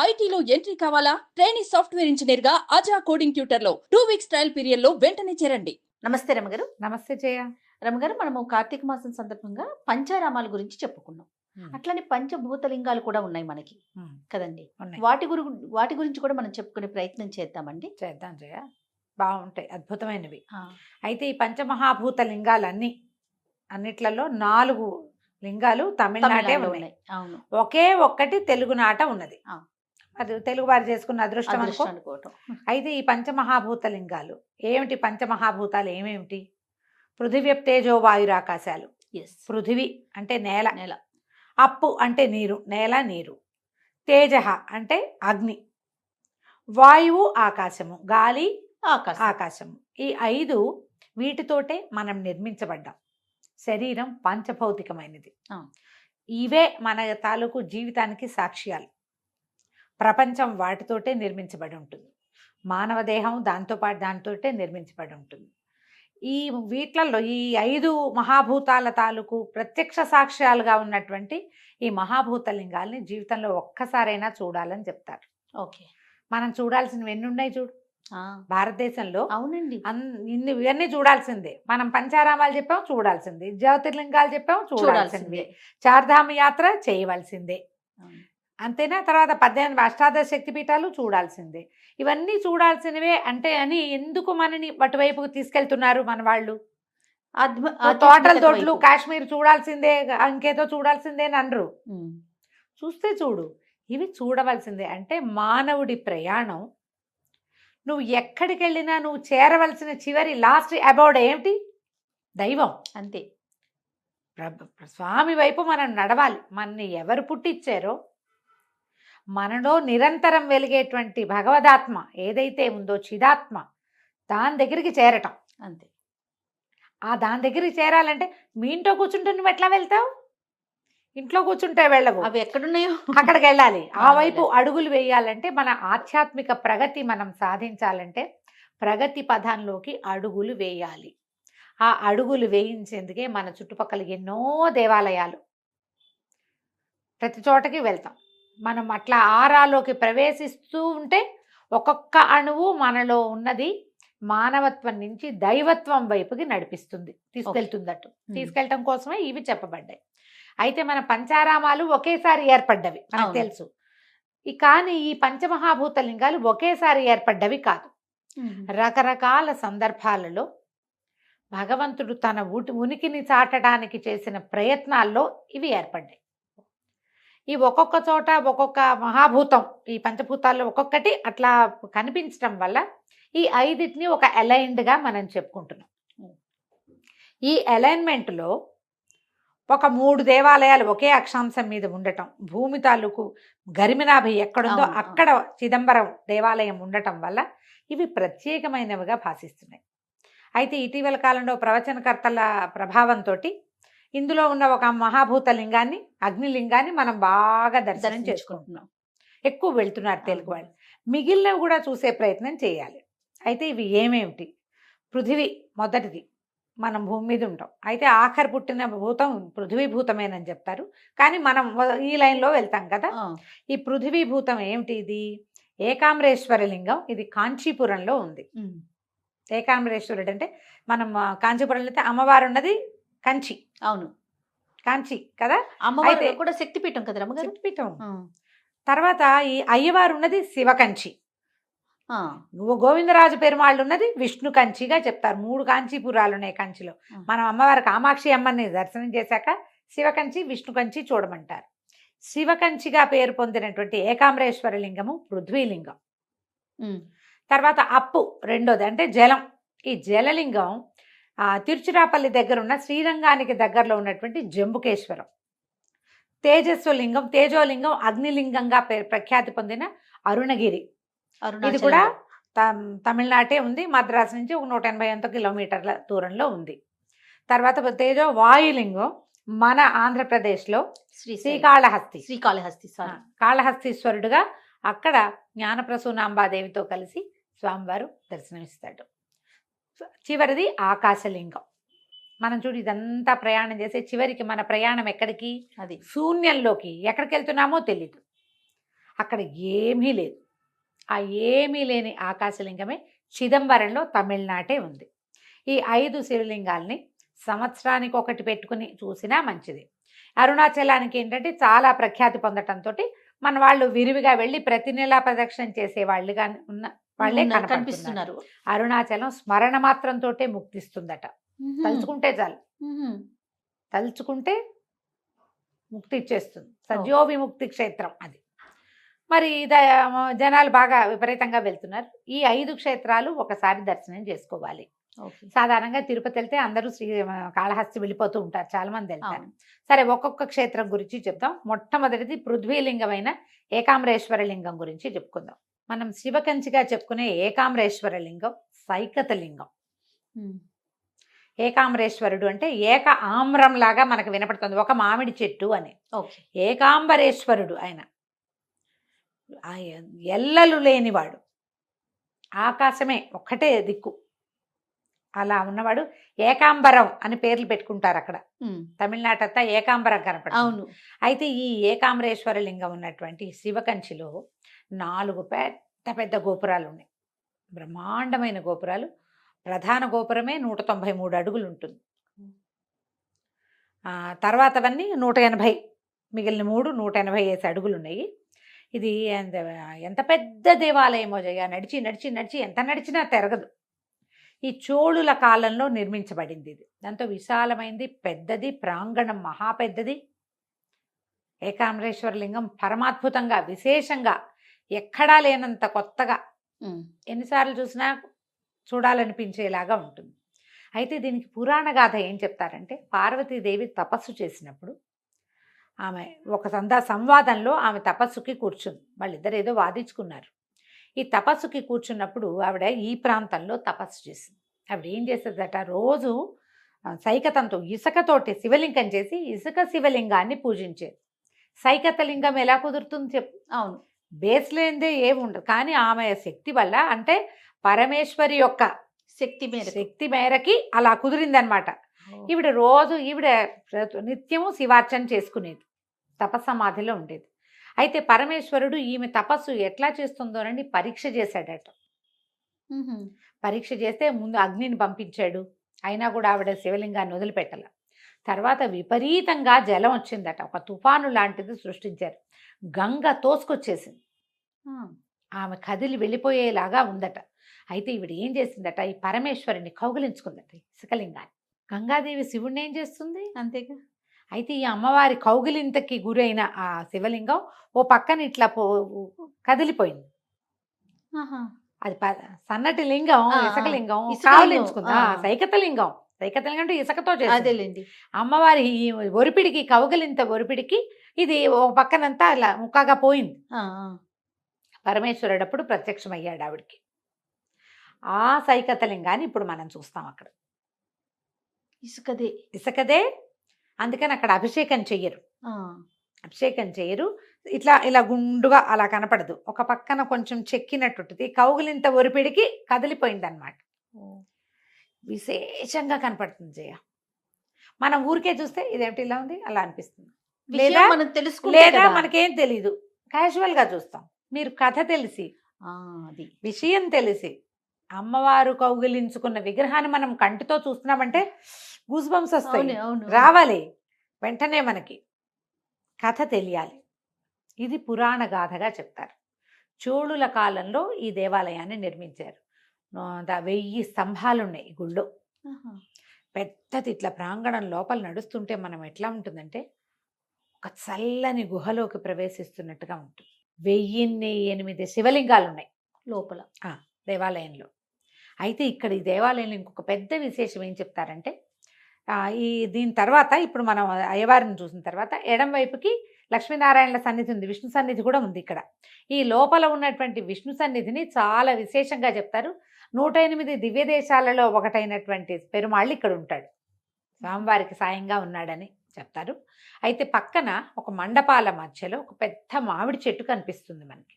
ఐటీలో ఎంట్రీ కావాలా? Trainee software engineer గా అజా కోడింగ్ ట్యూటర్ లో 2 వీక్స్ ట్రయల్ పీరియడ్ లో వెంటనే చేరండి. నమస్తే రమగారు. నమస్తే జయ. రమగారు, మనము కార్తీక మాసం సందర్భంగా పంచారామాల గురించి చెప్పుకున్నాం. అట్లనే పంచభూతలింగాలు కూడా ఉన్నాయి మనకి కదండి. ఉన్నాయి. వాటి గురించి కూడా మనం చెప్పుకునే ప్రయత్నం చేద్దామండి. చేద్దాం జయ. బాగుంటాయి, అద్భుతమైనవి. అయితే ఈ పంచమహాభూత లింగాలన్నీ అన్నిట్లలో 4 లింగాలు తమిళనాటే ఉన్నాయి. అవును. ఒకే ఒక్కటి తెలుగునాట ఉన్నది. అది తెలుగు వారు చేసుకున్న అదృష్టం అనుకోవటం. అయితే ఈ పంచమహాభూత లింగాలు ఏమిటి? పంచమహాభూతాలు ఏమేమిటి? పృథివ్యప్తేజో వాయురాకాశాలు. పృథివి అంటే నేల, అప్పు అంటే నీరు, నేల నీరు. తేజ అంటే అగ్ని, వాయువు ఆకాశము, గాలి ఆకాశము. ఈ 5 వీటితోటే మనం నిర్మించబడ్డాం. శరీరం పంచభౌతికమైనది. ఇవే మన తాలూకు జీవితానికి సాక్ష్యాలు. ప్రపంచం వాటితోటే నిర్మించబడి ఉంటుంది. మానవ దేహం దాంతోటే నిర్మించబడి ఉంటుంది. ఈ వీట్లలో ఈ 5 మహాభూతాల తాలూకు ప్రత్యక్ష సాక్ష్యాలుగా ఉన్నటువంటి ఈ మహాభూత లింగాల్ని జీవితంలో ఒక్కసారైనా చూడాలని చెప్తారు. ఓకే. మనం చూడాల్సినవి ఎన్ని ఉన్నాయి చూడు భారతదేశంలో. అవునండి. ఇవన్నీ చూడాల్సిందే. మనం పంచారామాలు చెప్పాము, చూడాల్సిందే. జ్యోతిర్లింగాలు చెప్పాము, చూడాల్సిందే. చార్ధామ యాత్ర చేయవలసిందే, అంతేనా? తర్వాత 18 అష్టాదశ శక్తి పీఠాలు చూడాల్సిందే. ఇవన్నీ చూడాల్సినవే అంటే అని ఎందుకు మనని అటువైపుకు తీసుకెళ్తున్నారు మన వాళ్ళు? తోటల తోటలు కాశ్మీర్ చూడాల్సిందే, ఇంకేదో చూడాల్సిందే అని అనరు. చూస్తే చూడు, ఇవి చూడవలసిందే. అంటే మానవుడి ప్రయాణం, నువ్వు ఎక్కడికి వెళ్ళినా నువ్వు చేరవలసిన చివరి లాస్ట్ అబౌట్ ఏమిటి? దైవం. అంతే. స్వామి వైపు మనం నడవాలి. మనని ఎవరు పుట్టించారో, మనలో నిరంతరం వెలిగేటువంటి భగవదాత్మ ఏదైతే ఉందో, చిదాత్మ, దాని దగ్గరికి చేరటం. అంతే. దాని దగ్గరికి చేరాలంటే మీ ఇంట్లో కూర్చుంటే నువ్వు ఎట్లా వెళ్తావు? ఇంట్లో కూర్చుంటే వెళ్ళవు. అవి ఎక్కడున్నాయో అక్కడికి వెళ్ళాలి. ఆ వైపు అడుగులు వేయాలంటే, మన ఆధ్యాత్మిక ప్రగతి మనం సాధించాలంటే ప్రగతి పథంలోకి అడుగులు వేయాలి. ఆ అడుగులు వేయించేందుకే మన చుట్టుపక్కల ఎన్నో దేవాలయాలు, ప్రతి చోటకి వెళ్తాం. మనం అట్లా ఆరాలోకి ప్రవేశిస్తూ ఉంటే ఒక్కొక్క అణువు మనలో ఉన్నది మానవత్వం నుంచి దైవత్వం వైపుకి నడిపిస్తుంది, తీసుకెళ్తుందట్టు. తీసుకెళ్ళటం కోసమే ఇవి చెప్పబడ్డాయి. అయితే మన పంచారామాలు ఒకేసారి ఏర్పడ్డవి మనకు తెలుసు. కానీ ఈ పంచమహాభూత లింగాలు ఒకేసారి ఏర్పడ్డవి కాదు. రకరకాల సందర్భాలలో భగవంతుడు తన ఉనికిని చాటడానికి చేసిన ప్రయత్నాల్లో ఇవి ఏర్పడ్డాయి. ఈ ఒక్కొక్క చోట ఒక్కొక్క మహాభూతం, ఈ పంచభూతాల్లో ఒక్కొక్కటి అట్లా కనిపించడం వల్ల ఈ 5టిని ఒక అలైన్డ్గా మనం చెప్పుకుంటున్నాం. ఈ అలైన్మెంట్లో ఒక 3 దేవాలయాలు ఒకే అక్షాంశం మీద ఉండటం, భూమి తాలూకు గరిమినాభి ఎక్కడుందో అక్కడ చిదంబరం దేవాలయం ఉండటం వల్ల ఇవి ప్రత్యేకమైనవిగా భాషిస్తున్నాయి. అయితే ఇటీవల కాలంలో ప్రవచనకర్తల ప్రభావంతో ఇందులో ఉన్న ఒక మహాభూత లింగాన్ని, అగ్నిలింగాన్ని మనం బాగా దర్శనం చేసుకుంటున్నాం. ఎక్కువ వెళ్తున్నారు తెలుగు వాళ్ళు. మిగిలినవి కూడా చూసే ప్రయత్నం చేయాలి. అయితే ఇవి ఏమేమిటి? పృథివీ మొదటిది, మనం భూమి మీద ఉంటాం. అయితే ఆఖరి పుట్టిన భూతం పృథివీ భూతమేనని చెప్తారు. కానీ మనం ఈ లైన్లో వెళ్తాం కదా. ఈ పృథివీ భూతం ఏమిటి? ఇది ఏకాంబరేశ్వర లింగం. ఇది కాంచీపురంలో ఉంది. ఏకాంబరేశ్వరుడు అంటే మనం కాంచీపురంలో అయితే అమ్మవారు ఉన్నది కంచి. అవును, కాంచి కదా. అమ్మవారు కూడా శక్తిపీఠం కదా రమ్మగారు. శక్తిపీఠం. తర్వాత ఈ అయ్యవారు ఉన్నది శివకంచి. గోవిందరాజు పెరుమాళ్ళు ఉన్నది విష్ణు కంచిగా చెప్తారు. 3 కాంచీపురాలు ఉన్నాయి కంచిలో. మనం అమ్మవారి కామాక్షి అమ్మని దర్శనం చేశాక శివకంచి, విష్ణు కంచి చూడమంటారు. శివకంచిగా పేరు పొందినటువంటి ఏకాంబరేశ్వర లింగము పృథ్వీలింగం. తర్వాత అప్పు రెండోది, అంటే జలం. ఈ జలలింగం తిరుచిరాపల్లి దగ్గర ఉన్న శ్రీరంగానికి దగ్గరలో ఉన్నటువంటి జంబుకేశ్వరం. తేజస్వలింగం, తేజోలింగం, అగ్నిలింగంగా ప్రఖ్యాతి పొందిన అరుణగిరి. ఇది కూడా తమిళనాటే ఉంది. మద్రాసు నుంచి ఒక 180 కిలోమీటర్ల దూరంలో ఉంది. తర్వాత తేజో వాయులింగం మన ఆంధ్రప్రదేశ్లో కాళహస్తీశ్వరుడుగా అక్కడ జ్ఞానప్రసూనాంబాదేవితో కలిసి స్వామివారు దర్శనమిస్తాడు. చివరిది ఆకాశలింగం. మనం చూడు, ఇదంతా ప్రయాణం చేసే చివరికి మన ప్రయాణం ఎక్కడికి? అది శూన్యంలోకి. ఎక్కడికి వెళ్తున్నామో తెలీదు. అక్కడ ఏమీ లేదు. ఆ ఏమీ లేని ఆకాశలింగమే చిదంబరంలో తమిళనాటే ఉంది. ఈ 5 శివలింగాల్ని సంవత్సరానికి ఒకటి పెట్టుకుని చూసినా మంచిది. అరుణాచలానికి ఏంటంటే చాలా ప్రఖ్యాతి పొందటంతో మన వాళ్ళు విరివిగా వెళ్ళి ప్రతి నెలా ప్రదక్షిణ చేసే వాళ్ళుగా ఉన్న వాళ్ళే కనిపిస్తున్నారు. కనిపిస్తున్నారు. అరుణాచలం స్మరణ మాత్రంతో ముక్తిస్తుందట. తలుచుకుంటే చాలు, తలుచుకుంటే ముక్తి ఇచ్చేస్తుంది. సద్యో విముక్తి క్షేత్రం అది. మరి జనాలు బాగా విపరీతంగా వెళ్తున్నారు. ఈ 5 క్షేత్రాలు ఒకసారి దర్శనం చేసుకోవాలి. సాధారణంగా తిరుపతి వెళ్తే అందరూ కాళహస్తి వెళ్ళిపోతూ ఉంటారు, చాలా మంది వెళ్తారు. సరే, ఒక్కొక్క క్షేత్రం గురించి చెప్తాం. మొట్టమొదటిది పృథ్వీలింగమైన ఏకాంబరేశ్వర లింగం గురించి చెప్పుకుందాం. మనం శివకంచిగా చెప్పుకునే ఏకాంబరేశ్వర లింగం సైకత లింగం. ఏకాంబరేశ్వరుడు అంటే ఏక ఆమ్రం లాగా మనకు వినపడుతుంది, ఒక మామిడి చెట్టు అని. ఏకాంబరేశ్వరుడు ఆయన ఎల్లలు లేనివాడు, ఆకాశమే ఒక్కటే దిక్కు, అలా ఉన్నవాడు. ఏకాంబరం అని పేర్లు పెట్టుకుంటారు అక్కడ. తమిళనాడు అంతా ఏకాంబరం కనపడుతుంది. అవును. అయితే ఈ ఏకాంబరేశ్వర లింగం ఉన్నటువంటి శివకంచిలో 4 పెద్ద పెద్ద గోపురాలు ఉన్నాయి, బ్రహ్మాండమైన గోపురాలు. ప్రధాన గోపురమే 193 అడుగులు ఉంటుంది. తర్వాతవన్నీ 180, మిగిలిన 3 180 అడుగులు ఉన్నాయి. ఇది ఎంత పెద్ద దేవాలయమో జయ, నడిచి నడిచి నడిచి ఎంత నడిచినా తిరగదు. ఈ చోళుల కాలంలో నిర్మించబడింది ఇది. దాంతో విశాలమైంది, పెద్దది, ప్రాంగణం మహా పెద్దది. ఏకాంబరేశ్వర లింగం పరమాద్భుతంగా, విశేషంగా, ఎక్కడా లేనంత కొత్తగా, ఎన్నిసార్లు చూసినా చూడాలనిపించేలాగా ఉంటుంది. అయితే దీనికి పురాణ గాథ ఏం చెప్తారంటే, పార్వతీదేవి తపస్సు చేసినప్పుడు ఆమె ఒక సంవాదంలో ఆమె తపస్సుకి కూర్చుంది. వాళ్ళిద్దరు ఏదో వాదించుకున్నారు. ఈ తపస్సుకి కూర్చున్నప్పుడు ఆవిడ ఈ ప్రాంతంలో తపస్సు చేసింది. ఆవిడ ఏం చేసేదట, రోజు సైకతంతో ఇసుకతోటి శివలింగం చేసి ఇసుక శివలింగాన్ని పూజించేది. సైకత లింగం ఎలా కుదురుతుంది చెప్పు? అవును, బేస్ లేనిదే ఏమి ఉండదు. కానీ ఆమె శక్తి వల్ల, అంటే పరమేశ్వరి యొక్క శక్తి మేరకి అలా కుదిరిందనమాట. ఈవిడ రోజు నిత్యము శివార్చన చేసుకునేది, తపస్సమాధిలో ఉండేది. అయితే పరమేశ్వరుడు ఈమె తపస్సు ఎట్లా చేస్తుందోనని పరీక్ష చేశాడట. పరీక్ష చేస్తే ముందు అగ్నిని పంపించాడు, అయినా కూడా ఆవిడ శివలింగాన్ని వదిలిపెట్టాల. తర్వాత విపరీతంగా జలం వచ్చిందట, ఒక తుఫాను లాంటిది సృష్టించారు. గంగ తోసుకొచ్చేసింది, ఆమె కదిలి వెళ్ళిపోయేలాగా ఉందట. అయితే ఈవిడ ఏం చేసిందట, ఈ పరమేశ్వరుని కౌగిలించుకుందట ఇసుకలింగాన్ని. గంగాదేవి శివుడిని ఏం చేస్తుంది? అంతేగా. అయితే ఈ అమ్మవారి కౌగిలింతకి గురైన ఆ శివలింగం ఓ పక్కన ఇట్లా కదిలిపోయింది. అది సన్నటి లింగం, ఇసుకలింగం కౌగిలించుకుంది. సైకతలింగం, సైకతలింగం అంటే ఇసుకతో చేసేది. అమ్మవారి ఒరిపిడికి, కౌగిలింత ఒరిపిడికి ఇది ఓ పక్కనంతా అలా ముక్కగా పోయింది. పరమేశ్వరుడు అప్పుడు ప్రత్యక్షమయ్యాడు ఆవిడికి. ఆ సైకతలింగాన్ని ఇప్పుడు మనం చూస్తాం అక్కడ. ఇసుకదే, అందుకని అక్కడ అభిషేకం చెయ్యరు. ఇట్లా ఇలా గుండుగా అలా కనపడదు, ఒక పక్కన కొంచెం చెక్కినట్టుంటుంది. కౌగిలింత ఒరిపిడికి కదిలిపోయిందనమాట. విశేషంగా కనపడుతుంది జయ. మనం ఊరికే చూస్తే ఇదేమిటి ఇలా ఉంది అలా అనిపిస్తుంది, లేదా మనకేం తెలీదు, క్యాజువల్గా చూస్తాం. మీరు కథ తెలిసి, విషయం తెలిసి, అమ్మవారు కౌగిలించుకున్న విగ్రహాన్ని మనం కంటితో చూస్తున్నామంటే గూస్ బంప్స్ వస్తాయి, రావాలి వెంటనే. మనకి కథ తెలియాలి. ఇది పురాణ గాథగా చెప్తారు. చోళుల కాలంలో ఈ దేవాలయాన్ని నిర్మించారు. 1000 స్తంభాలు ఉన్నాయి ఈ గుళ్ళో. పెద్దది ఇట్లా ప్రాంగణం లోపల నడుస్తుంటే మనం ఎట్లా ఉంటుందంటే ఒక చల్లని గుహలోకి ప్రవేశిస్తున్నట్టుగా ఉంటుంది. 1008 శివలింగాలు ఉన్నాయి లోపల దేవాలయంలో. అయితే ఇక్కడ ఈ దేవాలయంలో ఇంకొక పెద్ద విశేషం ఏం చెప్తారంటే, దీని తర్వాత ఇప్పుడు మనం అయ్యవారిని చూసిన తర్వాత ఎడం వైపుకి లక్ష్మీనారాయణల సన్నిధి ఉంది, విష్ణు సన్నిధి కూడా ఉంది ఇక్కడ. ఈ లోపల ఉన్నటువంటి విష్ణు సన్నిధిని చాలా విశేషంగా చెప్తారు. 108 దివ్య దేశాలలో ఒకటైనటువంటి పెరుమాళ్ళు ఇక్కడ ఉంటాడు, స్వామివారికి సాయంగా ఉన్నాడని చెప్తారు. అయితే పక్కన ఒక మండపాల మధ్యలో ఒక పెద్ద మామిడి చెట్టు కనిపిస్తుంది మనకి.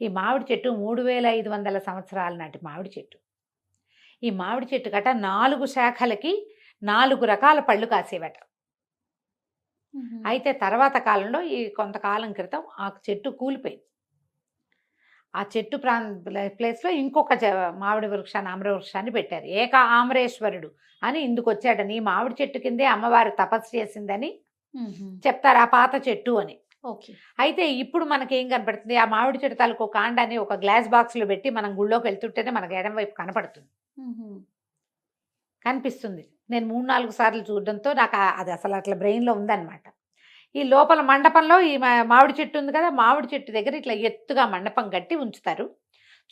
ఈ మామిడి చెట్టు 3500 సంవత్సరాల నాటి మామిడి చెట్టు. ఈ మామిడి చెట్టు గట 4 శాఖలకి 4 రకాల పళ్ళు కాసేవట. అయితే తర్వాత కాలంలో, ఈ కొంతకాలం క్రితం ఆ చెట్టు కూలిపోయింది. ఆ చెట్టు ప్లేస్లో ఇంకొక మామిడి వృక్షాన్ని ఆమ్ర వృక్షాన్ని పెట్టారు. ఏక ఆమ్రేశ్వరుడు అని ఇందుకు వచ్చాడని, ఈ మామిడి చెట్టు కిందే అమ్మవారు తపస్సు చేసిందని చెప్తారు, ఆ పాత చెట్టు అని. ఓకే. అయితే ఇప్పుడు మనకేం కనపడుతుంది, ఆ మామిడి చెట్టు తాలూకు కాండాన్ని ఒక గ్లాస్ బాక్స్లో పెట్టి మనం గుళ్ళోకి వెళ్తుంటేనే మనకు ఎడం వైపు కనపడుతుంది, కనిపిస్తుంది. నేను 3-4 సార్లు చూడడంతో నాకు అది అసలు అట్లా బ్రెయిన్లో ఉందన్నమాట. ఈ లోపల మండపంలో ఈ మామిడి చెట్టు ఉంది కదా, మామిడి చెట్టు దగ్గర ఇట్లా ఎత్తుగా మండపం కట్టి ఉంచుతారు.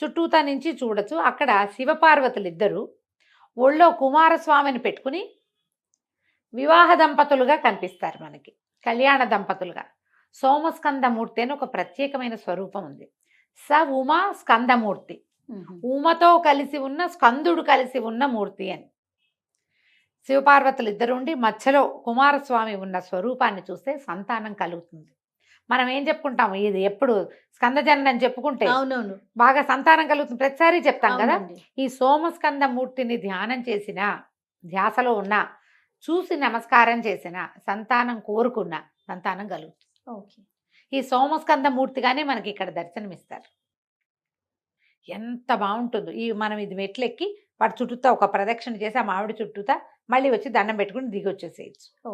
చుట్టూతా నుంచి చూడొచ్చు. అక్కడ శివపార్వతులు ఇద్దరు ఒళ్ళో కుమారస్వామిని పెట్టుకుని వివాహ దంపతులుగా కనిపిస్తారు మనకి, కళ్యాణ దంపతులుగా. సోమస్కందమూర్తి అని ఒక ప్రత్యేకమైన స్వరూపం ఉంది. స ఉమా స్కందమూర్తి, ఉమతో కలిసి ఉన్న స్కందుడు కలిసి ఉన్న మూర్తి అని. శివపార్వతులు ఇద్దరు ఉండి మధ్యలో కుమారస్వామి ఉన్న స్వరూపాన్ని చూస్తే సంతానం కలుగుతుంది. మనం ఏం చెప్పుకుంటాము, ఇది ఎప్పుడు స్కందజననం చెప్పుకుంటే అవునవును, బాగా సంతానం కలుగుతుంది, ప్రతిసారి చెప్తాం కదా. అవునండి. ఈ సోమస్కందమూర్తిని ధ్యానం చేసిన, ధ్యాసలో ఉన్న, చూసి నమస్కారం చేసిన, సంతానం కోరుకున్న సంతానం కలుగుతుంది. ఓకే. ఈ సోమస్కందమూర్తిగానే మనకి ఇక్కడ దర్శనమిస్తారు. ఎంత బాగుంటుందో. మనం ఇది మెట్లెక్కి వాటి చుట్టూతా ఒక ప్రదక్షిణ చేసి ఆ మామిడి చుట్టూతా మళ్ళీ వచ్చి దండం పెట్టుకుని దిగి వచ్చేసేయచ్చు. ఓ,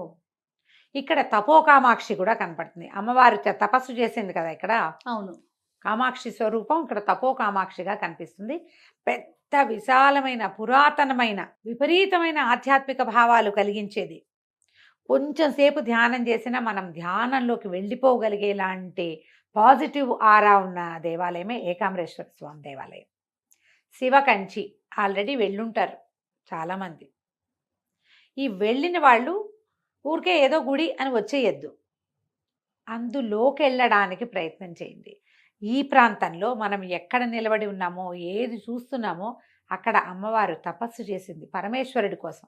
ఇక్కడ తపోకామాక్షి కూడా కనపడుతుంది. అమ్మవారు తపస్సు చేసింది కదా ఇక్కడ, అవును. కామాక్షి స్వరూపం ఇక్కడ తపోకామాక్షిగా కనిపిస్తుంది. పెద్ద విశాలమైన పురాతనమైన విపరీతమైన ఆధ్యాత్మిక భావాలు కలిగించేది. కొంచెం సేపు ధ్యానం చేసినా మనం ధ్యానంలోకి వెళ్ళిపోగలిగేలాంటి పాజిటివ్ ఆరా ఉన్న దేవాలయమే ఏకాంబరేశ్వర స్వామి దేవాలయం. శివకంచి ఆల్రెడీ వెళ్ళుంటారు చాలామంది. ఈ వెళ్ళిన వాళ్ళు ఊరికే ఏదో గుడి అని వచ్చేయద్దు, అందులోకి వెళ్ళడానికి ప్రయత్నం చేయండి. ఈ ప్రాంతంలో మనం ఎక్కడ నిలబడి ఉన్నామో, ఏది చూస్తున్నామో అక్కడ అమ్మవారు తపస్సు చేసింది పరమేశ్వరుడి కోసం.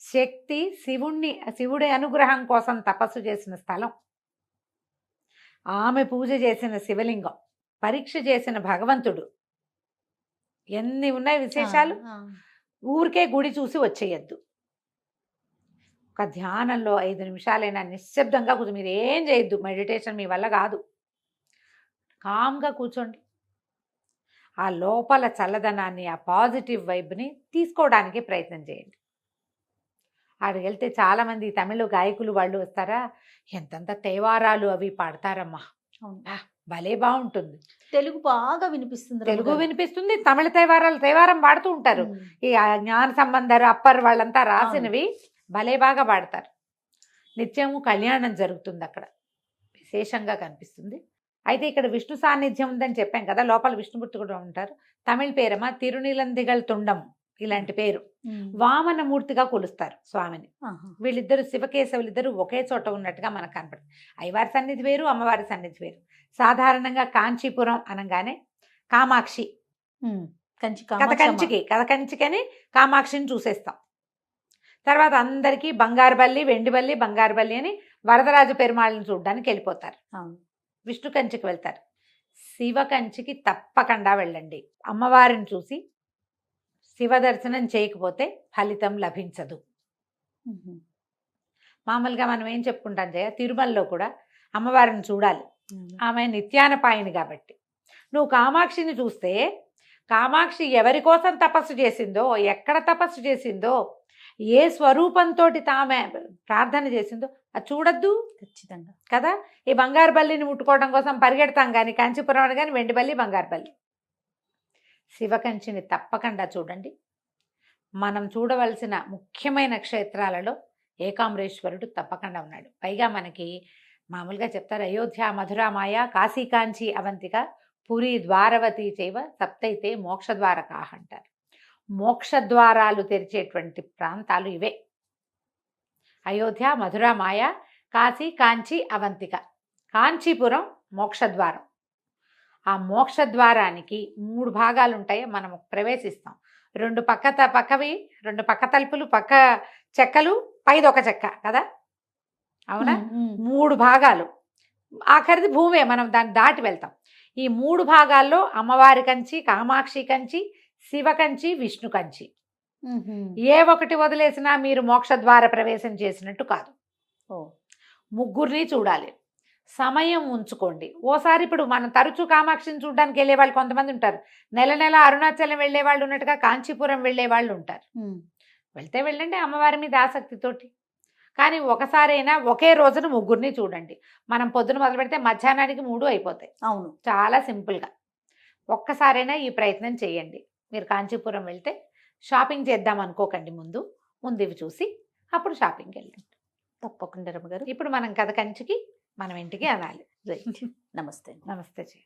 శక్తి శివుడి అనుగ్రహం కోసం తపస్సు చేసిన స్థలం. ఆమె పూజ చేసిన శివలింగం, పరీక్ష చేసిన భగవంతుడు. ఎన్ని ఉన్నాయి విశేషాలు. ఊరికే గుడి చూసి వచ్చేయద్దు. ఒక ధ్యానంలో 5 నిమిషాలైనా నిశ్శబ్దంగా కూర్చో. మీరు ఏం చేయొద్దు, మెడిటేషన్ మీ వల్ల కాదు. కామ్గా కూర్చోండి. ఆ లోపల చల్లదనాన్ని, ఆ పాజిటివ్ వైబ్ని తీసుకోవడానికి ప్రయత్నం చేయండి. ఆడికి వెళ్తే చాలామంది తమిళ గాయకులు వాళ్ళు వస్తారా, ఎంతంత తేవారాలు అవి పాడతారమ్మా, భలే బాగుంటుంది. తెలుగు బాగా వినిపిస్తుంది, తెలుగు వినిపిస్తుంది, తమిళ తేవారం పాడుతూ ఉంటారు. ఈ జ్ఞాన సంబంధాలు అప్పర్ వాళ్ళంతా రాసినవి భలే బాగా పాడతారు. నిత్యము కళ్యాణం జరుగుతుంది అక్కడ, విశేషంగా కనిపిస్తుంది. అయితే ఇక్కడ విష్ణు సాన్నిధ్యం ఉందని చెప్పాం కదా, లోపల విష్ణుమూర్తి కూడా ఉంటారు. తమిళ పేరమా తిరునిలందిగల్ తుండం, ఇలాంటి పేరు. వామనమూర్తిగా కొలుస్తారు స్వామిని. వీళ్ళిద్దరు శివకేశవులు ఇద్దరు ఒకే చోట ఉన్నట్టుగా మనకు కనపడుతుంది. అయ్యవారి సన్నిధి వేరు, అమ్మవారి సన్నిధి వేరు. సాధారణంగా కాంచీపురం అనగానే కామాక్షి, కంచికని కామాక్షిని చూసేస్తాం. తర్వాత అందరికీ బంగారుబల్లి, వెండిబల్లి, బంగారుబల్లి అని వరదరాజ పెరుమాళ్ళని చూడడానికి వెళ్ళిపోతారు. విష్ణు కంచికి వెళ్తారు. శివ కంచికి తప్పకుండా వెళ్ళండి. అమ్మవారిని చూసి శివ దర్శనం చేయకపోతే ఫలితం లభించదు. మామూలుగా మనం ఏం చెప్పుకుంటాం జయ, తిరుమలలో కూడా అమ్మవారిని చూడాలి, ఆమె నిత్యానపాయిని కాబట్టి. నువ్వు కామాక్షిని చూస్తే కామాక్షి ఎవరి కోసం తపస్సు చేసిందో, ఎక్కడ తపస్సు చేసిందో, ఏ స్వరూపంతో తామె ప్రార్థన చేసిందో అది చూడద్దు ఖచ్చితంగా కదా. ఈ బంగారు బల్లిని ముట్టుకోవడం కోసం పరిగెడతాం కానీ కాంచీపురం కానీ వెండి బల్లి, బంగారు బల్లి. శివకంచిని తప్పకుండా చూడండి. మనం చూడవలసిన ముఖ్యమైన క్షేత్రాలలో ఏకాంబరేశ్వరుడు తప్పకుండా ఉన్నాడు. పైగా మనకి మామూలుగా చెప్తారు, అయోధ్య, మధుర, మాయ, కాశీ, కాంచి, అవంతిక, పురి, ద్వారవతి చైవ సప్తైతే మోక్షద్వారకాహ అంటారు. మోక్షద్వారాలు తెరిచేటువంటి ప్రాంతాలు ఇవే: అయోధ్య, మధుర, మాయ, కాశీ, కాంచి, అవంతిక. కాంచీపురం మోక్షద్వారం. ఆ మోక్షద్వారానికి 3 భాగాలు ఉంటాయి. మనం ప్రవేశిస్తాం. 2 పక్కవి, 2 పక్క తలుపులు, పక్క చెక్కలు, పైదొక చెక్క కదా, అవునా? 3 భాగాలు. ఆఖరిది భూమే, మనం దాన్ని దాటి వెళ్తాం. ఈ 3 భాగాల్లో అమ్మవారి కంచి, కామాక్షి కంచి, శివ కంచి, విష్ణు కంచి. ఏ ఒకటి వదిలేసినా మీరు మోక్షద్వార ప్రవేశం చేసినట్టు కాదు. ముగ్గురిని చూడాలి. సమయం ఉంచుకోండి. ఓసారి ఇప్పుడు మనం తరచూ కామాక్షిని చూడడానికి వెళ్ళే వాళ్ళు కొంతమంది ఉంటారు. నెల నెల అరుణాచలం వెళ్ళే వాళ్ళు ఉన్నట్టుగా కాంచీపురం వెళ్ళే వాళ్ళు ఉంటారు. వెళ్తే వెళ్ళండి అమ్మవారి మీద ఆసక్తితోటి. కానీ ఒకసారైనా ఒకే రోజున ముగ్గురిని చూడండి. మనం పొద్దున మొదలు పెడితే మధ్యాహ్నానికి 3 అయిపోతాయి. అవును. చాలా సింపుల్గా ఒక్కసారైనా ఈ ప్రయత్నం చేయండి. మీరు కాంచీపురం వెళ్తే షాపింగ్ చేద్దాం అనుకోకండి, ముందు ఇవి చూసి అప్పుడు షాపింగ్కి వెళ్ళండి. తప్పకుండా రమ్మగారు. ఇప్పుడు మనం కథ కంచికి మనం ఇంటికి అనాలి. రైట్. నమస్తే. నమస్తే జీ.